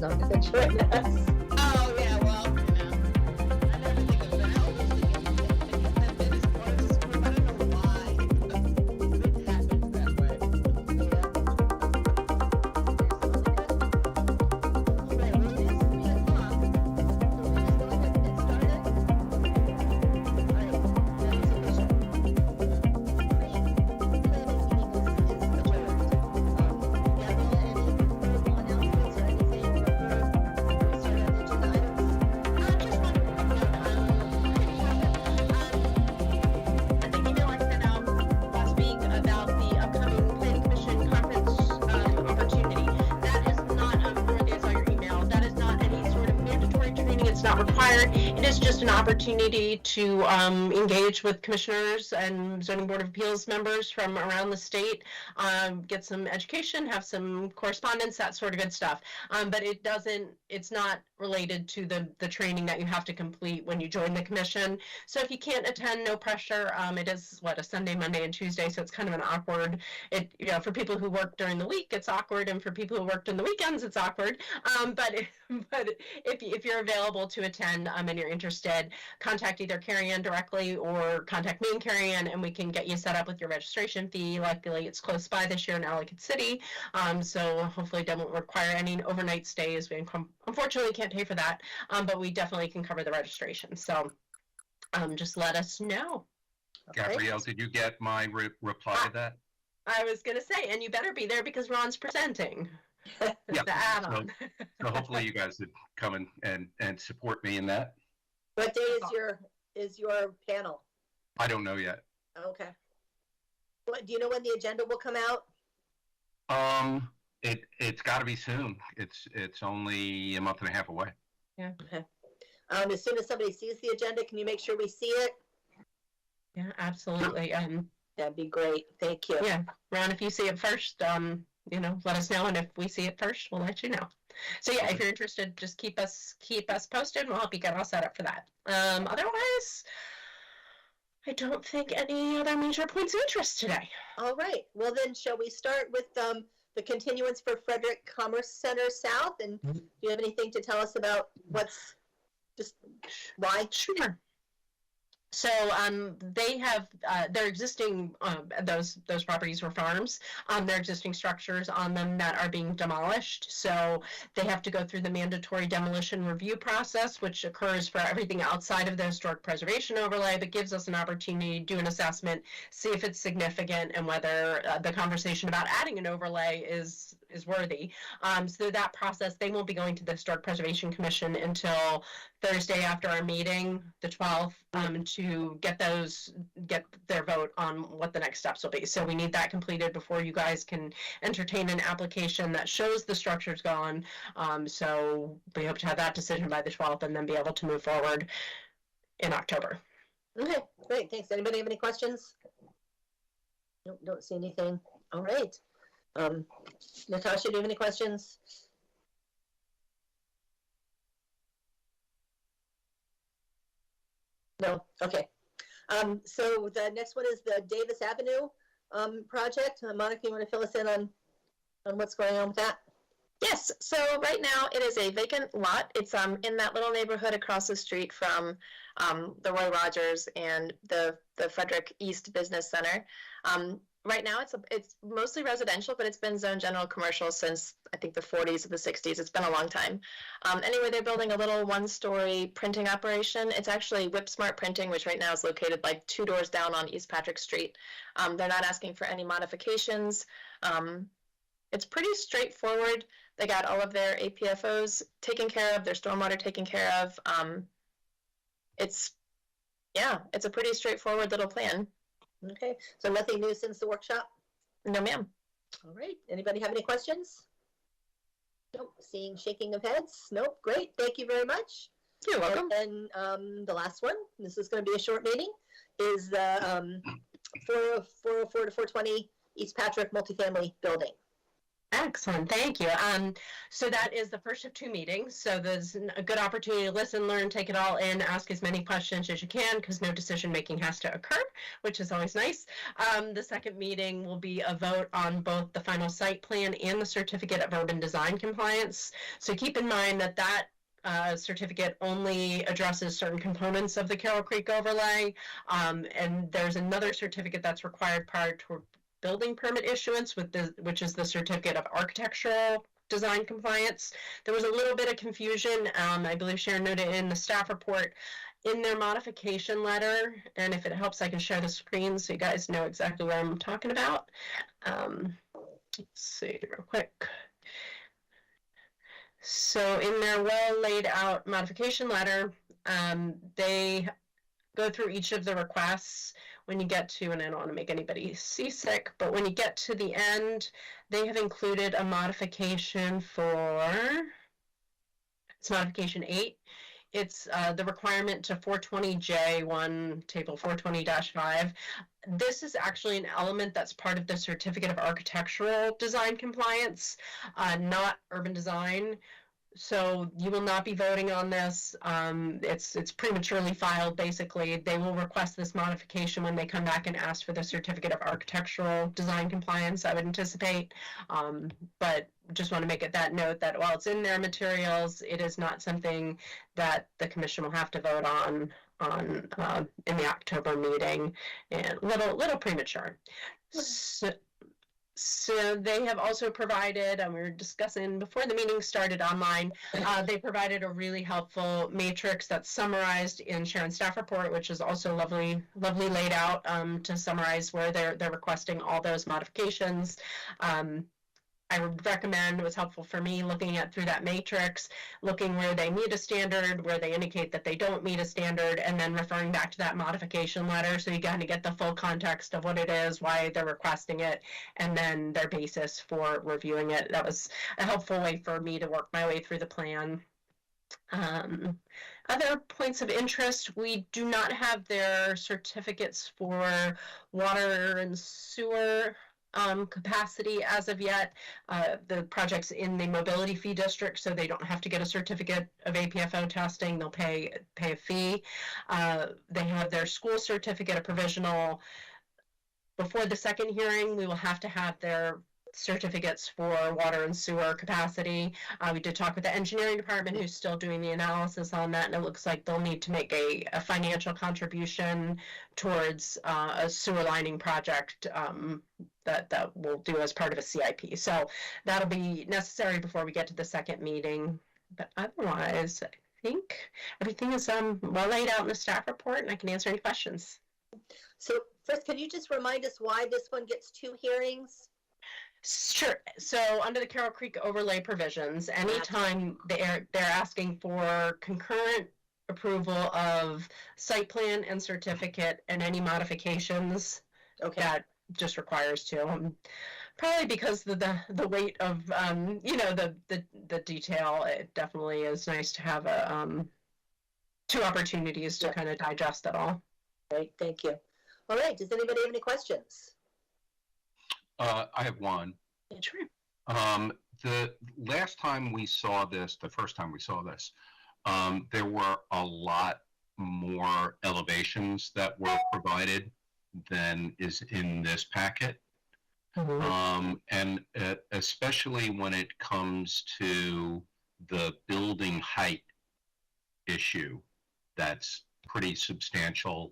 not going to join us. Oh, yeah, well, I never think of that. I always think of that bit as part of the script. I don't know why. It happens that way. Required. It is just an opportunity to engage with commissioners and zoning board of appeals members from around the state, get some education, have some correspondence, that sort of good stuff. But it's not related to the training that you have to complete when you join the commission. So if you can't attend, no pressure. It is a Sunday, Monday, and Tuesday, so it's kind of an awkward. For people who work during the week, it's awkward, and for people who worked in the weekends, it's awkward. But if you're available to attend and you're interested, contact either Carrie Ann directly or contact me and Carrie Ann, and we can get you set up with your registration fee. Luckily, it's close by this year in Ellicott City, so hopefully it doesn't require any overnight stays. We unfortunately can't pay for that, but we definitely can cover the registration. So just let us know. Gabrielle, did you get my reply to that? I was going to say, and you better be there because Ron's presenting. Yeah. The add-on. So hopefully you guys would come and support me in that. What day is your panel? I don't know yet. Okay. What do you know when the agenda will come out? It's got to be soon. It's only a month and a half away. Yeah. Okay. As soon as somebody sees the agenda, can you make sure we see it? Yeah, absolutely. That'd be great. Thank you. Yeah, Ron, if you see it first, let us know, and if we see it first, we'll let you know. So yeah, if you're interested, just keep us posted, and we'll help you get all set up for that. Otherwise, I don't think any other major points of interest today. All right. Well, then, shall we start with the continuance for Frederick Commerce Center South? And do you have anything to tell us about why? Sure. So they have their existing, those properties were farms, their existing structures on them that are being demolished. So they have to go through the mandatory demolition review process, which occurs for everything outside of the historic preservation overlay, but gives us an opportunity to do an assessment, see if it's significant and whether the conversation about adding an overlay is worthy. So that process, they won't be going to the Historic Preservation Commission until Thursday after our meeting, the 12th, to get their vote on what the next steps will be. So we need that completed before you guys can entertain an application that shows the structure's gone. So we hope to have that decision by the 12th and then be able to move forward in October. Okay, great. Thanks. Anybody have any questions? Nope, don't see anything. All right. Natasha, do you have any questions? No. Okay. So the next one is the Davis Avenue project. Monica, you want to fill us in on what's going on with that? Yes. So right now it is a vacant lot. It's in that little neighborhood across the street from the Roy Rogers and the Frederick East Business Center. Right now it's mostly residential, but it's been zoned general commercial since I think the 40s or the 60s. It's been a long time. Anyway, they're building a little one-story printing operation. It's actually Whip Smart Printing, which right now is located like 2 doors down on East Patrick Street. They're not asking for any modifications. It's pretty straightforward. They got all of their APFOs taken care of, their stormwater taken care of. It's a pretty straightforward little plan. Okay, so nothing new since the workshop? No, ma'am. All right, anybody have any questions? Nope, seeing shaking of heads. Nope, great, thank you very much. You're welcome. And then the last one, this is going to be a short meeting, is the 404 to 420 East Patrick multifamily building. Excellent, thank you. So that is the first of 2 meetings. So there's a good opportunity to listen, learn, take it all in, ask as many questions as you can, because no decision making has to occur, which is always nice. The second meeting will be a vote on both the final site plan and the certificate of urban design compliance. So keep in mind that certificate only addresses certain components of the Carroll Creek overlay, and there's another certificate that's required prior to building permit issuance, which is the certificate of architectural design compliance. There was a little bit of confusion. I believe Sharon noted in the staff report in their modification letter, and if it helps, I can share the screen so you guys know exactly what I'm talking about. Let's see real quick. So in their well laid out modification letter, they go through each of the requests. When you get to, and I don't want to make anybody seasick, but when you get to the end, they have included a modification it's modification 8. It's the requirement to 420J1, table 420-5. This is actually an element that's part of the certificate of architectural design compliance, not urban design. So you will not be voting on this. It's prematurely filed, basically. They will request this modification when they come back and ask for the certificate of architectural design compliance, I would anticipate. But just want to make it that note that while it's in their materials, it is not something that the commission will have to vote on in the October meeting, and little premature. So they have also provided, and we were discussing before the meeting started online, they provided a really helpful matrix that's summarized in Sharon's staff report, which is also lovely laid out to summarize where they're requesting all those modifications. I would recommend, it was helpful for me looking at through that matrix, looking where they meet a standard, where they indicate that they don't meet a standard, and then referring back to that modification letter so you kind of get the full context of what it is, why they're requesting it, and then their basis for reviewing it. That was a helpful way for me to work my way through the plan. Other points of interest, we do not have their certificates for water and sewer capacity as of yet. The project's in the mobility fee district, so they don't have to get a certificate of APFO testing. They'll pay a fee. They have their school certificate of provisional. Before the second hearing, we will have to have their certificates for water and sewer capacity. We did talk with the engineering department, who's still doing the analysis on that, and it looks like they'll need to make a financial contribution towards a sewer lining project that we'll do as part of a CIP. So that'll be necessary before we get to the second meeting. But otherwise, I think everything is well laid out in the staff report, and I can answer any questions. So first, can you just remind us why this one gets 2 hearings? Sure. So under the Carroll Creek overlay provisions, anytime they're asking for concurrent approval of site plan and certificate and any modifications, Okay. that just requires 2. Probably because the weight of the detail, it definitely is nice to have a 2 opportunities to kind of digest it all. Great, thank you. All right, does anybody have any questions? I have one. Sure. The last time we saw this, the first time we saw this, there were a lot more elevations that were provided than is in this packet. And especially when it comes to the building height issue, that's pretty substantially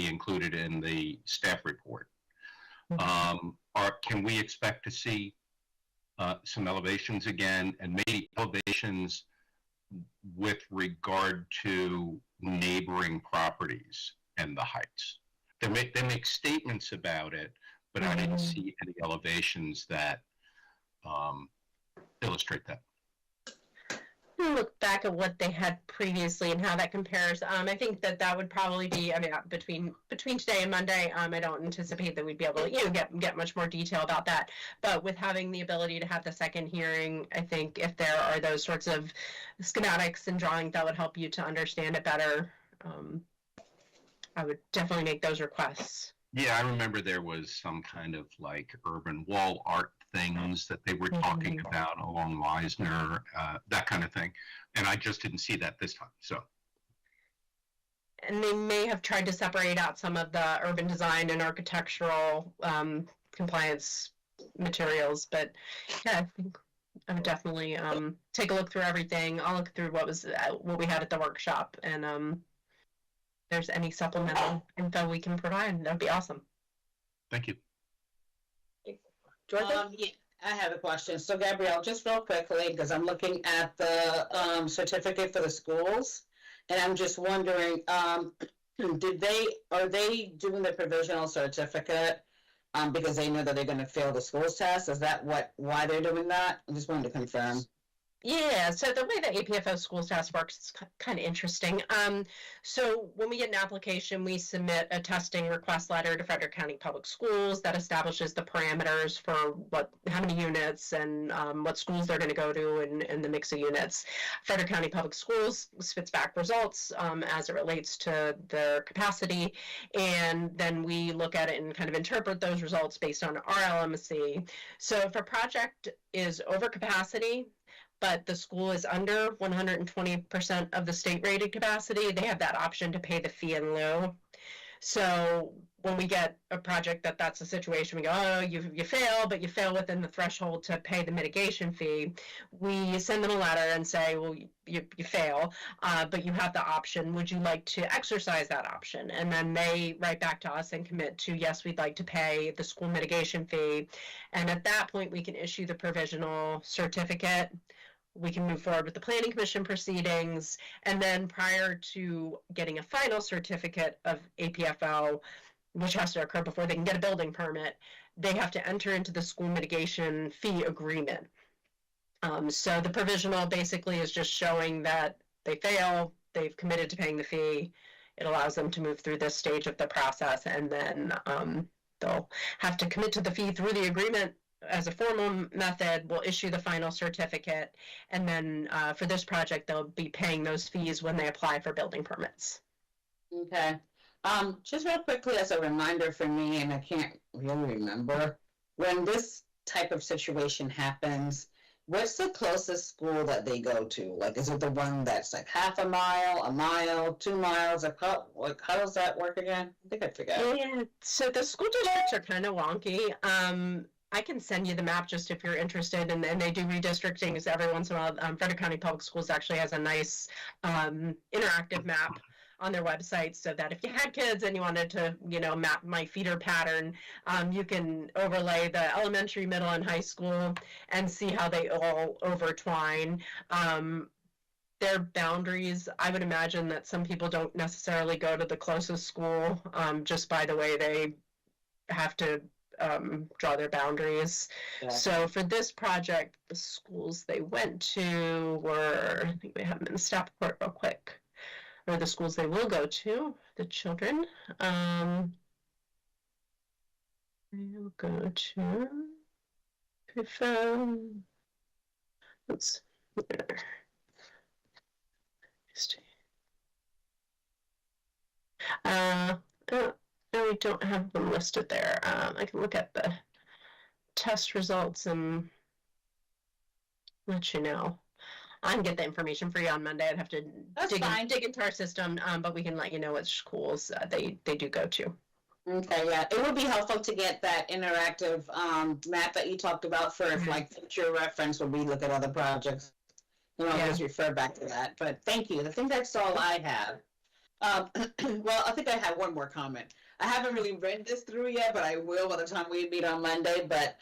included in the staff report. Can we expect to see some elevations again, and maybe elevations with regard to neighboring properties and the heights? They make statements about it, but I didn't see any elevations that illustrate that. Look back at what they had previously and how that compares. I think that would probably be, between today and Monday, I don't anticipate that we'd be able to, get much more detail about that. But with having the ability to have the second hearing, I think if there are those sorts of schematics and drawings that would help you to understand it better, I would definitely make those requests. Yeah, I remember there was some kind of like urban wall art things that they were talking about along Meisner, that kind of thing. And I just didn't see that this time. So, And they may have tried to separate out some of the urban design and architectural compliance materials, but yeah, I think I would definitely take a look through everything. I'll look through what we had at the workshop, and if there's any supplemental info we can provide, that'd be awesome. thank you. Dorothy? Yeah, I have a question. So Gabrielle, just real quickly, because I'm looking at the certificate for the schools, and I'm just wondering, are they doing the provisional certificate because they know that they're going to fail the schools test? Is that why they're doing that? I just wanted to confirm. Yeah, so the way the APFO schools test works is kind of interesting. So when we get an application, we submit a testing request letter to Frederick County Public Schools that establishes the parameters for how many units and what schools they're going to go to and the mix of units. Frederick County Public Schools spits back results as it relates to their capacity, and then we look at it and kind of interpret those results based on our LMC. So if a project is over capacity, but the school is under 120% of the state rated capacity, they have that option to pay the fee in lieu. So when we get a project that's a situation, we go, oh, you fail, but you fail within the threshold to pay the mitigation fee. We send them a letter and say, well, you fail, but you have the option. Would you like to exercise that option? And then they write back to us and commit to, yes, we'd like to pay the school mitigation fee. And at that point, we can issue the provisional certificate. We can move forward with the planning commission proceedings, and then prior to getting a final certificate of APFO, which has to occur before they can get a building permit, they have to enter into the school mitigation fee agreement. So the provisional basically is just showing that they fail, they've committed to paying the fee. It allows them to move through this stage of the process, and then they'll have to commit to the fee through the agreement as a formal method. We'll issue the final certificate, and then for this project, they'll be paying those fees when they apply for building permits. Okay. Just real quickly as a reminder for me, and I can't really remember, when this type of situation happens, what's the closest school that they go to? Like, is it the one that's like half a mile, 2 miles? How does that work again? I think I forgot. Yeah, so the school districts are kind of wonky. I can send you the map just if you're interested, and they do redistricting every once in a while. Frederick County Public Schools actually has a nice interactive map on their website, so that if you had kids and you wanted to, map my feeder pattern, you can overlay the elementary, middle, and high school and see how they all overtwine. Their boundaries, I would imagine that some people don't necessarily go to the closest school just by the way they have to draw their boundaries. Yeah. So for this project, the schools they went to were, I think we have them in the staff report real quick, or the schools they will go to, the children. They'll go to, let's no, we don't have them listed there. I can look at the test results and let you know. I can get the information for you on Monday. I'd have to dig into our system, but we can let you know which schools they do go to. Okay, yeah, it would be helpful to get that interactive map that you talked about for like future reference when we look at other projects. You know, always refer back to that. But thank you. I think that's all I have. Well, I think I have one more comment. I haven't really read this through yet, but I will by the time we meet on Monday. But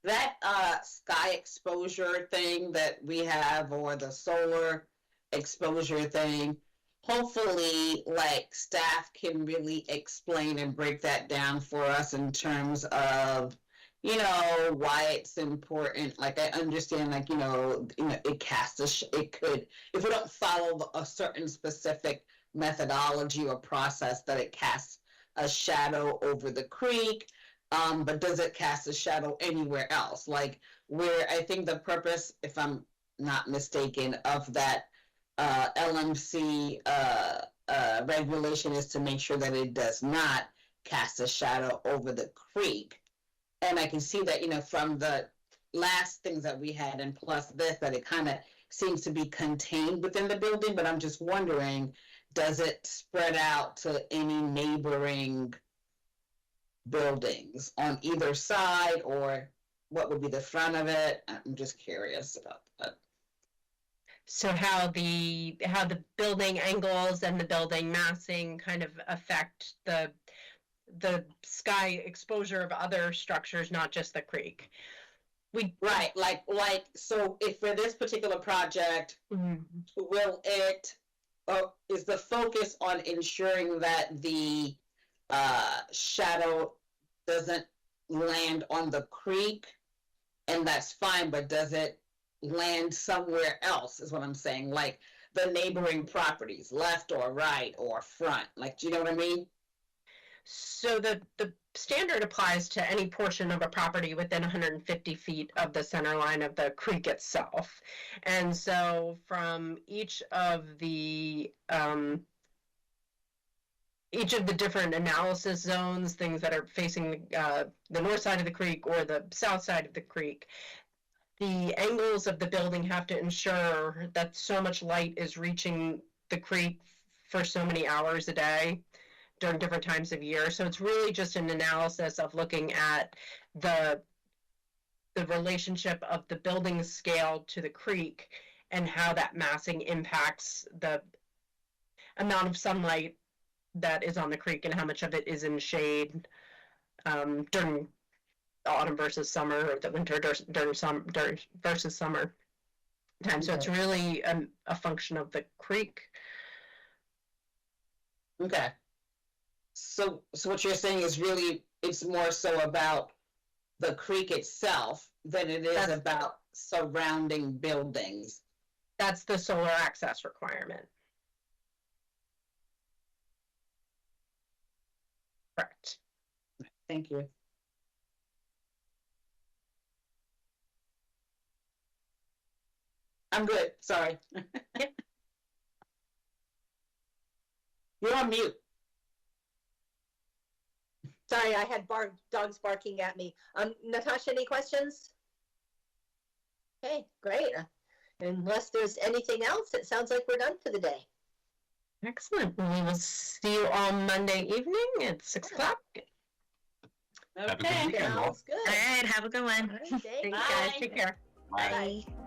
that sky exposure thing that we have, or the solar exposure thing, hopefully like staff can really explain and break that down for us in terms of, why it's important. Like, I understand, like, it casts it could, if we don't follow a certain specific methodology or process, that it casts a shadow over the creek. But does it cast a shadow anywhere else? Like, where I think the purpose, if I'm not mistaken, of that LMC regulation is to make sure that it does not cast a shadow over the creek. And I can see that, you know, from the last things that we had and plus this, that it kind of seems to be contained within the building, but I'm just wondering, does it spread out to any neighboring buildings on either side, or what would be the front of it? I'm just curious about that. So how the building angles and the building massing kind of affect the sky exposure of other structures, not just the creek. Right, like, so if for this particular project, will it, is the focus on ensuring that the shadow doesn't land on the creek? And that's fine, but does it land somewhere else, is what I'm saying, like the neighboring properties, left or right or front, like, do you know what I mean? So the standard applies to any portion of a property within 150 feet of the center line of the creek itself. And so from each of the different analysis zones, things that are facing the north side of the creek or the south side of the creek, the angles of the building have to ensure that so much light is reaching the creek for so many hours a day during different times of year. So it's really just an analysis of looking at the relationship of the building scale to the creek and how that massing impacts the amount of sunlight that is on the creek and how much of it is in shade during the autumn versus summer, or the winter versus summer time. So it's really a function of the creek. Okay. So what you're saying is really, it's more so about the creek itself than it is about surrounding buildings. That's the solar access requirement. Correct. Thank you. I'm good, sorry. You're on mute. Sorry, I had dogs barking at me. Natasha, any questions? Okay, great. Unless there's anything else, it sounds like we're done for the day. Excellent. We will see you on Monday evening at 6 o'clock. Have a good Okay. weekend, all. Sounds good. All right, have a good one. All right, thanks. Thanks, guys. Take care. Bye. Bye.